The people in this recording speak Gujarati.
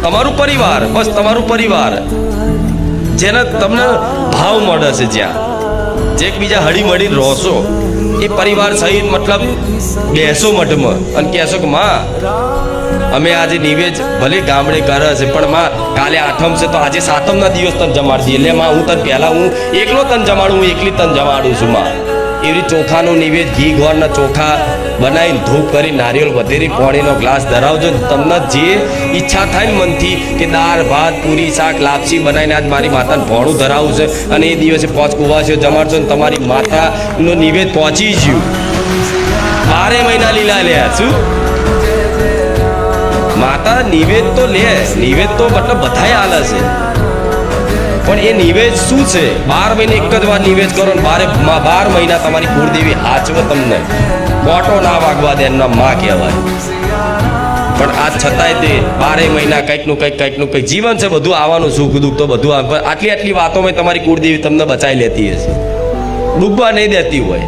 તમારું પરિવાર, બસ તમારું પરિવાર જેને તમને ભાવ મળે છે, જ્યાં જે એકબીજા હળી મળીને રહો એ પરિવાર સહિત મતલબ બેસો મઠમાં અને કહેશો કે માં અમે આજે નિવેદ ભલે ગામડે કરે છે પણ માં કાલે આઠમ છે તો આજે સાતમના દિવસ તને જમાડી દઈએ. એટલે માં હું તને પહેલા હું એકલો તને જમાડું, હું એકલી તને જમાડું છું માં. એવી ચોખાનું નિવેદ ઘી ગોળના ચોખા બનાવીને ધૂપ કરી નારિયેળ વધેરી પાણીનો ગ્લાસ ધરાવજો. તમને જે ઈચ્છા થાય ને મનથી કે દાળ ભાત પૂરી શાક લાપસી બનાવીને આજ મારી માતાને ભોણું ધરાવવું છે અને એ દિવસે 5 કુવાસીઓ જમાડશો ને તમારી માતાનો નિવેદ પહોંચી ગયું. 12 મહિના લીલા લે શું માતા નિવેદ તો લે, નિવેદ તો મતલબ બધાય હાલે છે પણ એ નિવેદ શું છે? 12 મહિને એક જ વાર નિવેદ કરો ને 12 મહિના તમારી કુળદેવી હાચવે તમને, કોટો ના વાગવા દે, એમના માં કહેવાય. પણ આ છતાંય તે 12 મહિના કંઈકનું કંઈક જીવન છે, બધું આવવાનું, સુખ દુઃખ તો બધું આટલી વાતોમાં તમારી કુળદેવી તમને બચાવી લેતી હશે, ડૂબવા નહીં દેતી હોય.